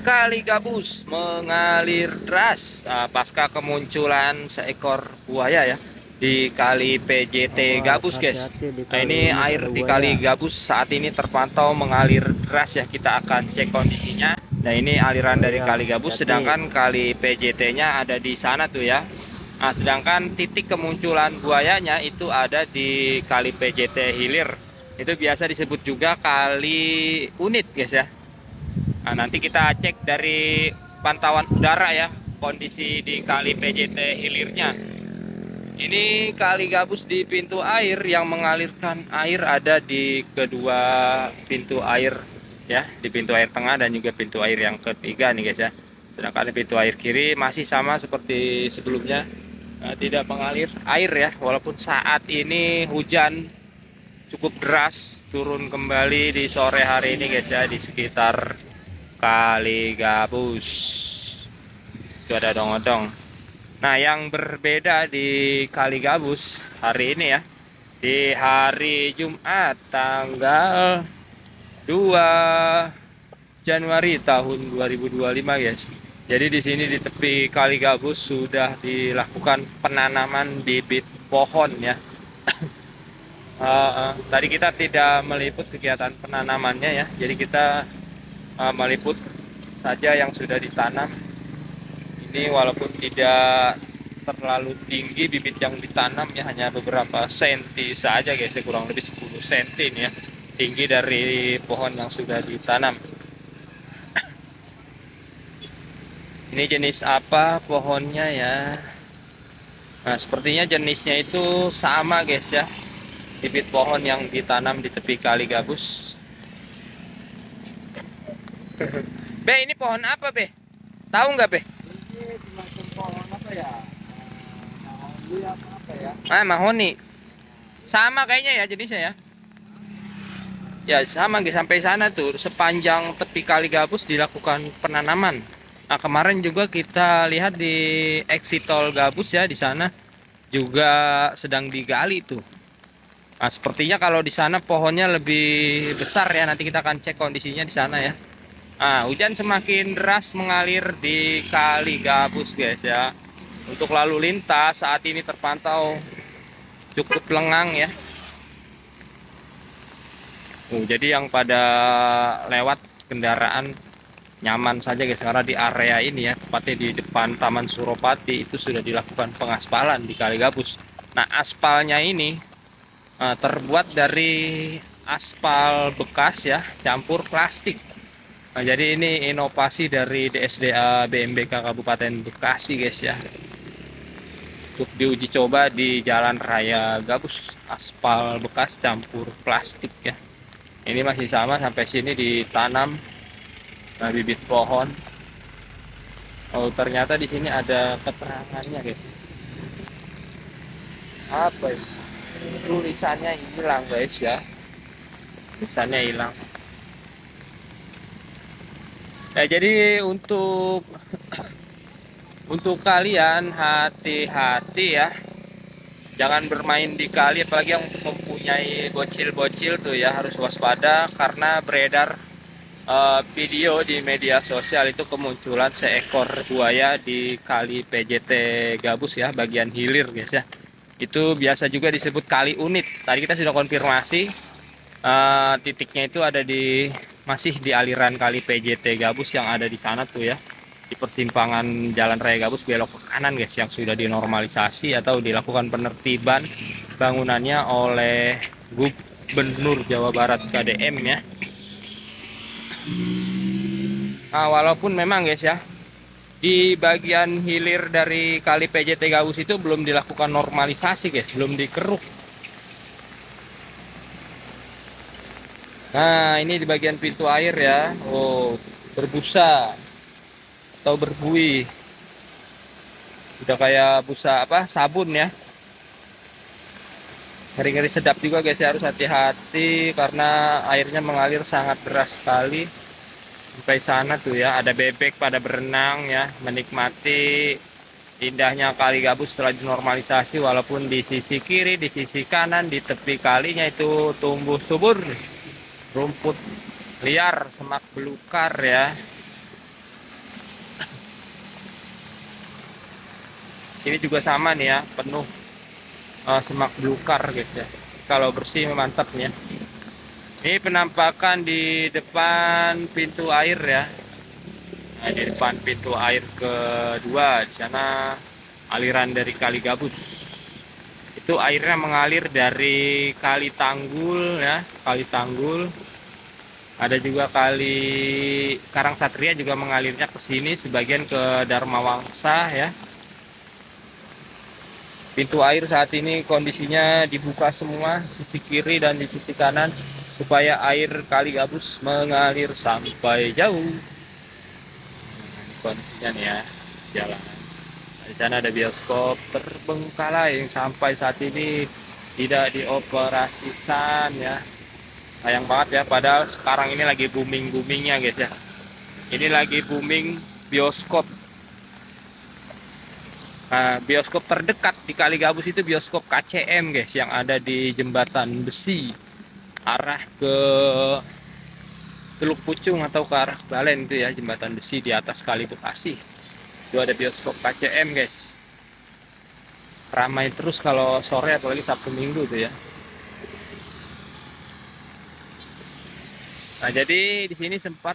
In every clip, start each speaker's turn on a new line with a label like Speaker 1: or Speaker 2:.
Speaker 1: Kali Gabus mengalir deras pasca kemunculan seekor buaya ya di Kali PJT
Speaker 2: Oh, harus
Speaker 1: Gabus, guys.
Speaker 2: hati-hati di
Speaker 1: Nah,
Speaker 2: kali
Speaker 1: ini
Speaker 2: ini
Speaker 1: air
Speaker 2: ada
Speaker 1: di Kali
Speaker 2: buaya.
Speaker 1: Gabus saat ini terpantau mengalir deras ya. Kita akan cek kondisinya. Nah, ini aliran
Speaker 2: Oh
Speaker 1: dari
Speaker 2: iya,
Speaker 1: Kali Gabus,
Speaker 2: hati-hati.
Speaker 1: sedangkan Kali PJT-nya ada di sana tuh ya. Nah, sedangkan titik kemunculan buayanya itu ada di Kali PJT Hilir. Itu biasa disebut juga Kali Unit, guys ya. Nah, nanti kita cek dari pantauan udara ya, kondisi di Kali PJT hilirnya. Ini Kali Gabus di pintu air yang mengalirkan air ada di kedua pintu air ya, di pintu air tengah dan juga pintu air yang ketiga nih, guys ya. Sedangkan di pintu air kiri masih sama seperti sebelumnya, tidak mengalir air ya, walaupun saat ini hujan cukup deras turun kembali di sore hari ini, guys ya, di sekitar Kali Gabus. Itu ada odong-odong. Nah, yang berbeda di Kali Gabus hari ini ya, di hari Jumat tanggal 2 Januari tahun 2025, guys. Jadi di sini di tepi Kali Gabus sudah dilakukan penanaman bibit pohon ya. Tadi kita tidak meliput kegiatan penanamannya ya. Jadi kita meliput saja yang sudah ditanam. Ini walaupun tidak terlalu tinggi bibit yang ditanam ya, hanya beberapa senti saja, guys, kurang lebih 10 senti nih ya, tinggi dari pohon yang sudah ditanam. Ini jenis apa pohonnya ya? Nah, sepertinya jenisnya itu sama, guys ya, bibit pohon yang ditanam di tepi Kali Gabus. Be, ini pohon apa, Be? Tahu nggak, Be?
Speaker 2: Ini semacam pohon apa ya? Mahoni apa ya?
Speaker 1: Mahoni. Sama kayaknya ya jenisnya ya. Ya sama, guys, sampai sana tuh sepanjang tepi Kali Gabus dilakukan penanaman. Nah, kemarin juga kita lihat di exit tol Gabus ya, di sana juga sedang digali tuh. Nah, sepertinya kalau di sana pohonnya lebih besar ya. Nanti kita akan cek kondisinya di sana ya. Nah, hujan semakin deras mengalir di Kali Gabus, guys ya. Untuk lalu lintas saat ini terpantau cukup lengang ya. Jadi yang pada lewat kendaraan nyaman saja, guys, karena di area ini ya, tepatnya di depan Taman Suropati itu sudah dilakukan pengaspalan di Kali Gabus. Nah, aspalnya ini terbuat dari aspal bekas ya, campur plastik. Nah, jadi ini inovasi dari DSDA BMBK Kabupaten Bekasi, guys ya, untuk diuji coba di Jalan Raya Gabus, aspal bekas campur plastik ya. Ini masih sama, sampai sini ditanam bibit pohon. Oh, ternyata di sini ada keterangannya, guys. Apa ini? Tulisannya hilang, guys ya. Tulisannya hilang. Nah, jadi untuk kalian hati-hati ya. Jangan bermain di kali, apalagi yang mempunyai bocil-bocil tuh ya, harus waspada karena beredar video di media sosial itu kemunculan seekor buaya di Kali PJT Gabus ya, bagian hilir, guys ya. Itu biasa juga disebut Kali Unit. Tadi kita sudah konfirmasi, titiknya itu ada di masih di aliran Kali PJT Gabus yang ada di sana tuh ya, di persimpangan Jalan Raya Gabus belok ke kanan, guys, yang sudah dinormalisasi atau dilakukan penertiban bangunannya oleh Gubernur Jawa Barat KDM ya. Nah, walaupun memang, guys ya, di bagian hilir dari Kali PJT Gabus itu belum dilakukan normalisasi, guys, belum dikeruk. Nah, ini di bagian pintu air ya. Oh, berbusa atau berbuih. Udah kayak busa apa? Sabun ya. Ngeri-ngeri sedap juga, guys ya, harus hati-hati karena airnya mengalir sangat deras sekali. Sampai sana tuh ya, ada bebek pada berenang ya, menikmati indahnya Kali Gabus setelah dinormalisasi. Walaupun di sisi kiri, di sisi kanan, di tepi kalinya itu tumbuh subur rumput liar, semak belukar ya. Ini juga sama nih ya, penuh semak belukar guys ya. Kalau bersih mantap nih ya. Ini penampakan di depan pintu air ya. Nah, di depan pintu air kedua, di sana aliran dari Kali Gabus. Itu airnya mengalir dari Kali Tanggul ya, Kali Tanggul. Ada juga Kali Karangsatria juga mengalirnya ke sini, sebagian ke Dharma Wangsa ya. Pintu air saat ini kondisinya dibuka semua, sisi kiri dan di sisi kanan, supaya air Kali Gabus mengalir sampai jauh. Ini kondisinya nih ya, jalan. Di sana ada bioskop terbengkalai yang sampai saat ini tidak dioperasikan ya. Sayang banget ya, padahal sekarang ini lagi booming-boomingnya guys ya. Ini lagi booming bioskop. Nah, bioskop terdekat di Kali Gabus itu bioskop KCM guys, yang ada di Jembatan Besi arah ke Teluk Pucung atau ke arah Balen itu ya, Jembatan Besi di atas Kali Bekasi. Itu ada bioskop KCM guys. Ramai terus kalau sore, apalagi Sabtu Minggu tuh ya. Nah, jadi di sini sempat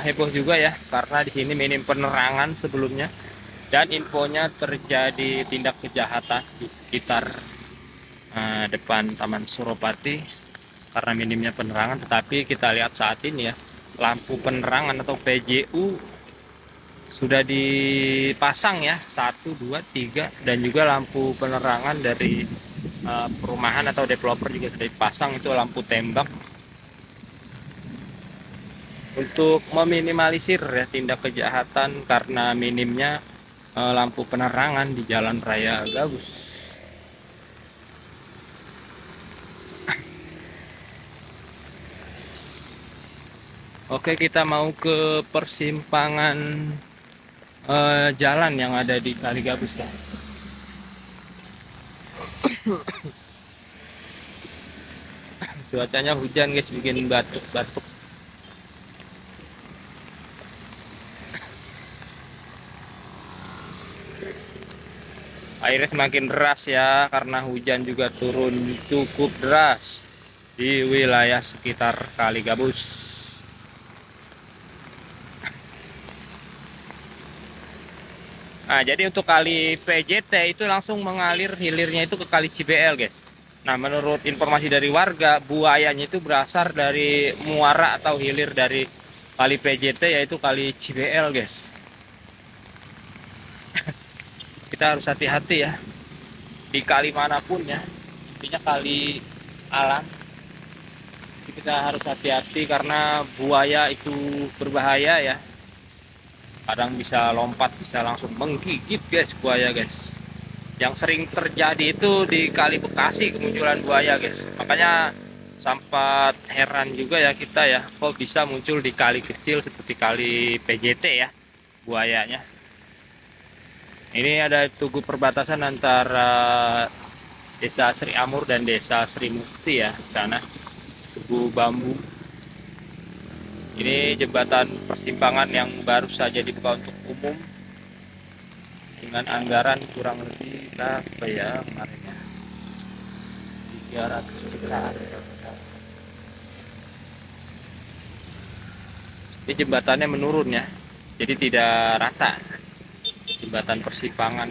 Speaker 1: heboh juga ya, karena di sini minim penerangan sebelumnya. Dan infonya terjadi tindak kejahatan di sekitar depan Taman Suropati karena minimnya penerangan. Tetapi kita lihat saat ini ya, lampu penerangan atau PJU sudah dipasang ya, 1, 2, 3, dan juga lampu penerangan dari perumahan atau developer juga sudah dipasang, itu lampu tembak untuk meminimalisir ya tindak kejahatan karena minimnya lampu penerangan di Jalan Raya Gabus. Oke, kita mau ke persimpangan jalan yang ada di Kali Gabus ya. Cuacanya hujan guys, bikin batuk-batuk. Airnya semakin deras ya, karena hujan juga turun cukup deras di wilayah sekitar Kali Gabus. Nah, jadi untuk Kali PJT itu langsung mengalir, hilirnya itu ke Kali Cibel guys. Nah, menurut informasi dari warga, buayanya itu berasal dari muara atau hilir dari Kali PJT, yaitu Kali Cibel guys. Kita harus hati-hati ya di kali manapun ya, intinya kali alam. Jadi kita harus hati-hati karena buaya itu berbahaya ya, kadang bisa lompat, bisa langsung menggigit guys buaya guys. Yang sering terjadi itu di Kali Bekasi kemunculan buaya guys, makanya sempat heran juga ya kita ya, kok bisa muncul di kali kecil seperti Kali PJT ya buayanya. Ini ada tugu perbatasan antara Desa Sri Amur dan Desa Sri Mukti ya, sana tugu bambu. Ini jembatan persimpangan yang baru saja dibuka untuk umum dengan anggaran kurang lebih berapa ya kemarinnya, 300 juta. Ini jembatannya menurun ya, jadi tidak rata jembatan persimpangan.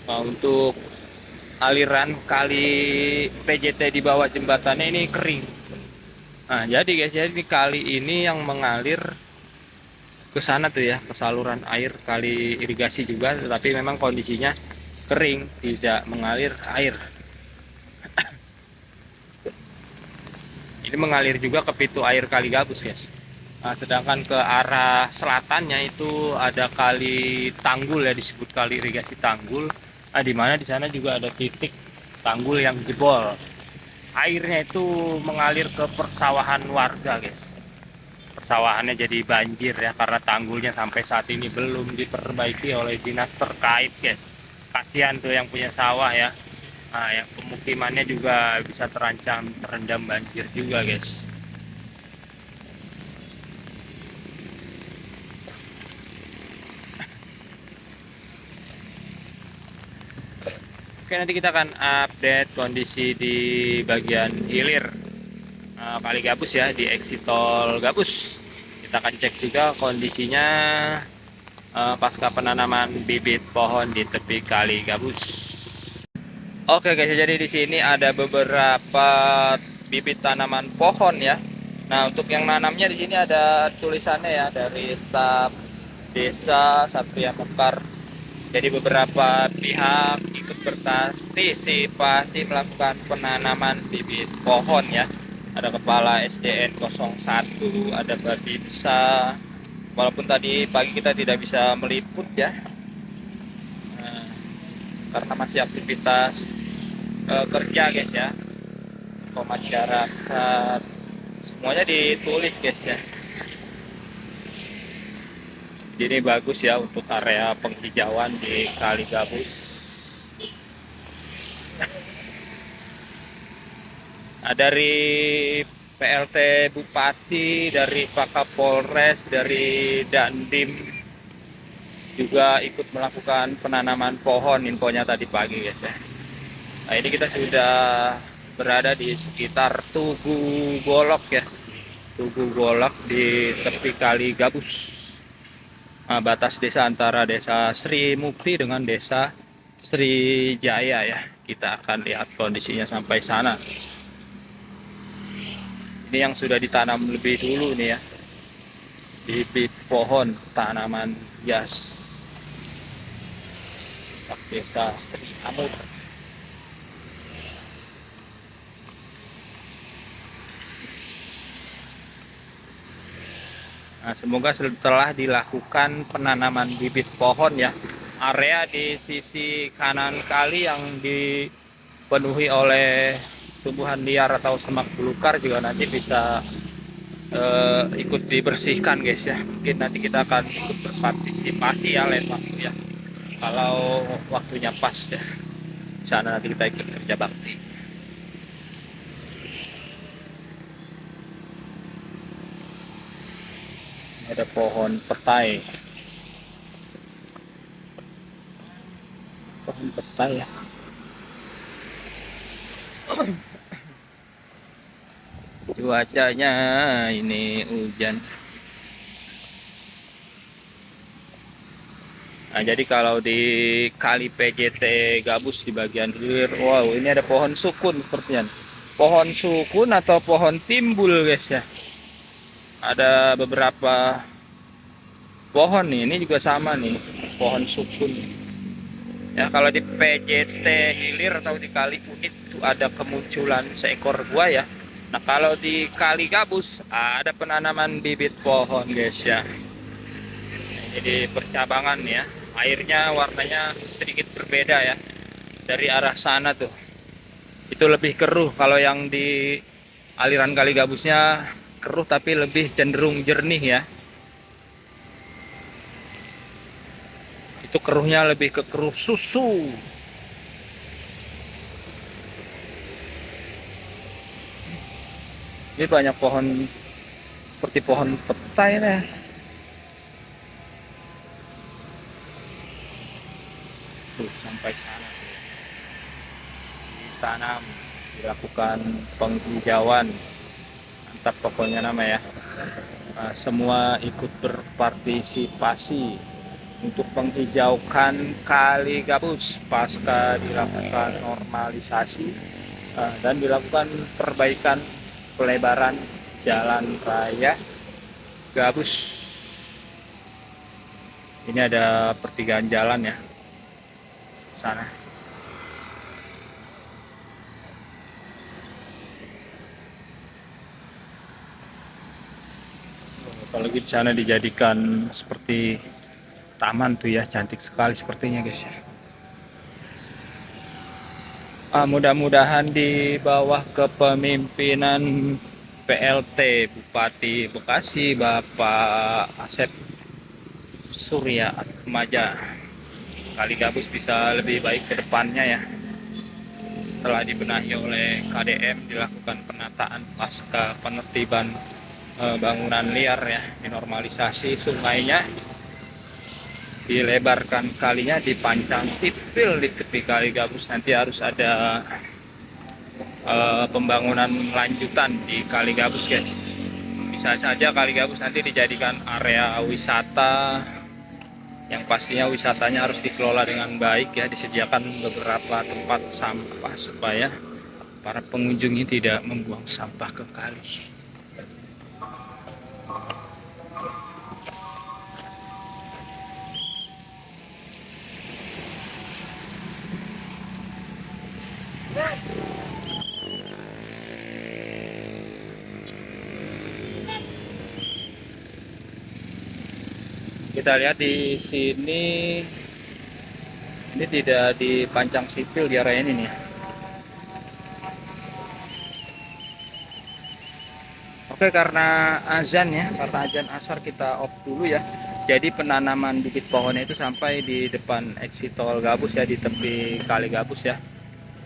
Speaker 1: Nah, untuk aliran Kali PJT di bawah jembatannya ini kering. Nah, jadi guys, jadi kali ini yang mengalir ke sana tuh ya, ke saluran air kali irigasi juga, tetapi memang kondisinya kering, tidak mengalir air. Ini mengalir juga ke pintu air Kali Gabus guys. Nah, sedangkan ke arah selatannya itu ada Kali Tanggul ya, disebut Kali Irigasi Tanggul. Nah, di mana di sana juga ada titik tanggul yang jebol. Airnya itu mengalir ke persawahan warga guys. Persawahannya jadi banjir ya, karena tanggulnya sampai saat ini belum diperbaiki oleh dinas terkait guys. Kasihan tuh yang punya sawah ya. Nah, yang pemukimannya juga bisa terancam terendam banjir juga guys. Oke, nanti kita akan update kondisi di bagian hilir Kali Gabus ya, di exit tol Gabus. Kita akan cek juga kondisinya pasca penanaman bibit pohon di tepi Kali Gabus. Oke guys, jadi di sini ada beberapa bibit tanaman pohon ya. Nah, untuk yang nanamnya di sini ada tulisannya ya, dari staf Desa Satria Mekar. Jadi beberapa pihak ikut berpartisipasi melakukan penanaman bibit pohon ya. Ada kepala SDN 01, ada Babinsa. Walaupun tadi pagi kita tidak bisa meliput ya, nah, karena masih aktivitas kerja guys ya. Untuk masyarakat semuanya ditulis guys ya. Jadi ini bagus ya untuk area penghijauan di Kali Gabus. Nah, dari PLT Bupati, dari Pak Kapolres, dari Dandim juga ikut melakukan penanaman pohon, infonya tadi pagi guys ya. Nah, ini kita sudah berada di sekitar Tugu Golok ya. Tugu Golok di tepi Kali Gabus. Batas desa antara desa Sri Mukti dengan desa Sri Jaya ya. Kita akan lihat kondisinya sampai sana. Ini yang sudah ditanam lebih dulu nih ya, bibit pohon tanaman hias desa Sri Amur. Nah, semoga setelah dilakukan penanaman bibit pohon ya, area di sisi kanan kali yang dipenuhi oleh tumbuhan liar atau semak belukar juga nanti bisa ikut dibersihkan guys ya. Mungkin nanti kita akan ikut berpartisipasi ya lain waktu ya, kalau waktunya pas ya. Di sana nanti kita ikut kerja bakti. Ada pohon petai. Pohon petai ya. Cuacanya ini hujan. Nah, jadi kalau di Kali PJT Gabus di bagian hilir, wow, ini ada pohon sukun sepertinya. Pohon sukun atau pohon timbul guys ya. Ada beberapa pohon nih, ini juga sama nih, pohon sukun ya. Kalau di PJT hilir atau di Kali Unit itu ada kemunculan seekor buaya. Nah, kalau di Kali Gabus ada penanaman bibit pohon guys ya. Jadi percabangan ya, airnya warnanya sedikit berbeda ya dari arah sana tuh. Itu lebih keruh. Kalau yang di aliran Kali Gabusnya keruh tapi lebih cenderung jernih ya. Itu keruhnya lebih ke keruh susu. Ini banyak pohon seperti pohon petai ya. Tuh, sampai sana ditanam, dilakukan penghijauan. Mantap pokoknya nama ya. Nah, semua ikut berpartisipasi untuk menghijaukan Kali Gabus pasca dilakukan normalisasi dan dilakukan perbaikan pelebaran jalan raya Gabus. Ini ada pertigaan jalan ya sana. Apalagi di sana dijadikan seperti taman tuh ya, cantik sekali sepertinya guys ya. Mudah-mudahan di bawah kepemimpinan PLT Bupati Bekasi Bapak Asep Surya Atmaja, Kali Gabus bisa lebih baik ke depannya ya. Setelah dibenahi oleh KDM, dilakukan penataan pasca penertiban bangunan liar ya, dinormalisasi sungainya, dilebarkan kalinya, dipancang sipil di tepi Kali Gabus. Nanti harus ada pembangunan lanjutan di Kali Gabus guys. Bisa saja Kali Gabus nanti dijadikan area wisata, yang pastinya wisatanya harus dikelola dengan baik ya, disediakan beberapa tempat sampah supaya para pengunjung ini tidak membuang sampah ke kali. Kita lihat di sini, ini tidak dipancang sipil di area ini nih. Oke, karena azan ya, karena azan asar kita off dulu ya. Jadi penanaman bibit pohonnya itu sampai di depan exit tol Gabus ya, di tepi Kali Gabus ya.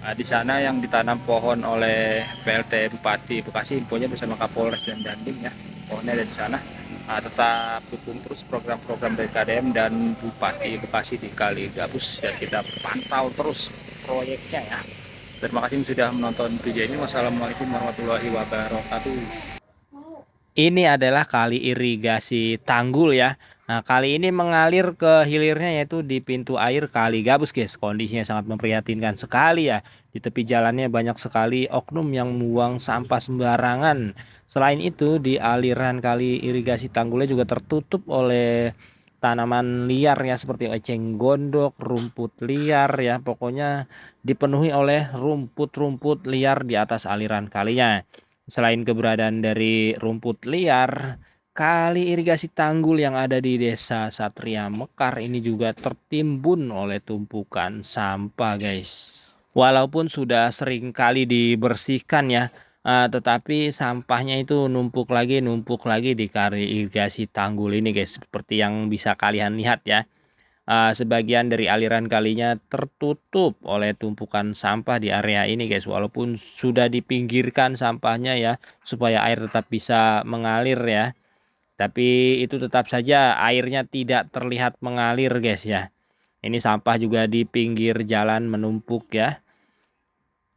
Speaker 1: Nah, di sana yang ditanam pohon oleh PLT Bupati Bekasi, infonya bersama Kapolres dan Dandim ya. Pohonnya ada di sana. Nah, tetap dukung terus program-program dari KDM dan Bupati Bekasi di Kali Gabus, dan kita pantau terus proyeknya ya. Terima kasih sudah menonton video ini. Wassalamualaikum warahmatullahi wabarakatuh. Ini adalah kali irigasi Tanggul ya. Nah, kali ini mengalir ke hilirnya yaitu di pintu air Kali Gabus guys. Kondisinya sangat memprihatinkan sekali ya. Di tepi jalannya banyak sekali oknum yang membuang sampah sembarangan. Selain itu, di aliran kali irigasi Tanggulnya juga tertutup oleh tanaman liar ya, seperti eceng gondok, rumput liar ya. Pokoknya dipenuhi oleh rumput-rumput liar di atas aliran kalinya. Selain keberadaan dari rumput liar, kali irigasi Tanggul yang ada di Desa Satria Mekar ini juga tertimbun oleh tumpukan sampah guys. Walaupun sudah sering kali dibersihkan ya, tetapi sampahnya itu numpuk lagi di kali irigasi Tanggul ini guys. Seperti yang bisa kalian lihat ya. Sebagian dari aliran kalinya tertutup oleh tumpukan sampah di area ini guys, walaupun sudah dipinggirkan sampahnya ya supaya air tetap bisa mengalir ya, tapi itu tetap saja airnya tidak terlihat mengalir guys ya. Ini sampah juga di pinggir jalan menumpuk ya.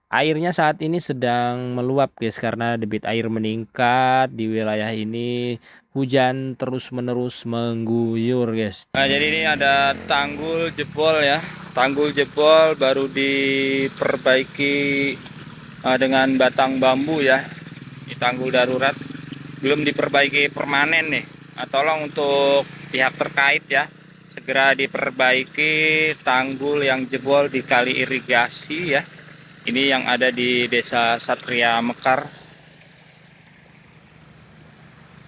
Speaker 1: Airnya saat ini sedang meluap guys, karena debit air meningkat di wilayah ini. Hujan terus-menerus mengguyur guys. Nah, jadi ini ada tanggul jebol ya. Tanggul jebol baru diperbaiki dengan batang bambu ya. Ini tanggul darurat, belum diperbaiki permanen nih. Nah, tolong untuk pihak terkait ya, segera diperbaiki tanggul yang jebol di kali irigasi ya. Ini yang ada di Desa Satria Mekar.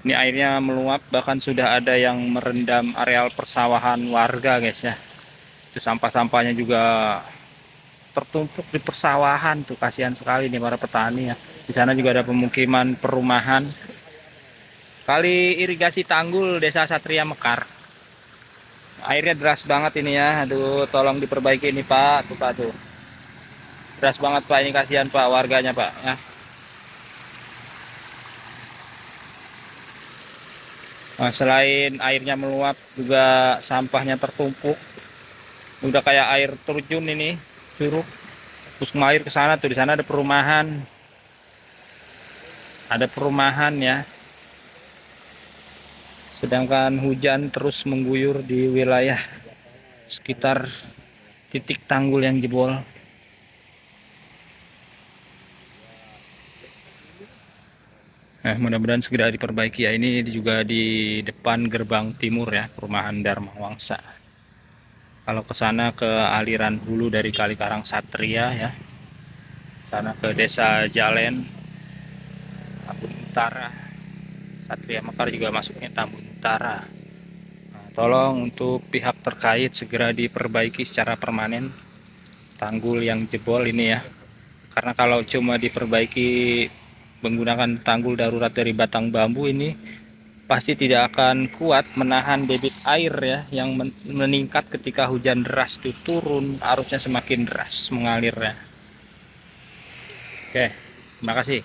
Speaker 1: Ini airnya meluap, bahkan sudah ada yang merendam areal persawahan warga guys ya. Itu sampah-sampahnya juga tertumpuk di persawahan tuh, kasihan sekali nih para petani ya. Di sana juga ada pemukiman perumahan. Kali irigasi Tanggul Desa Satria Mekar. Airnya deras banget ini ya. Aduh, tolong diperbaiki ini Pak. Tuh Pak tuh. Deras banget Pak, ini kasihan Pak warganya Pak ya. Nah, selain airnya meluap juga sampahnya tertumpuk. Udah kayak air terjun ini, curug. Terus ngalir ke sana tuh, di sana ada perumahan. Ada perumahan ya. Sedangkan hujan terus mengguyur di wilayah sekitar titik tanggul yang jebol. Nah, mudah-mudahan segera diperbaiki ya. Ini juga di depan gerbang timur ya, perumahan Dharma Wangsa. Kalau ke sana ke aliran hulu dari Kali Karang Satria ya. Sana ke Desa Jalen, Tambun Utara. Satria Mekar juga masuknya Tambun Utara. Nah, tolong untuk pihak terkait segera diperbaiki secara permanen tanggul yang jebol ini ya. Karena kalau cuma diperbaiki menggunakan tanggul darurat dari batang bambu ini, pasti tidak akan kuat menahan debit air ya yang meningkat ketika hujan deras itu turun, arusnya semakin deras mengalirnya. Oke, terima kasih.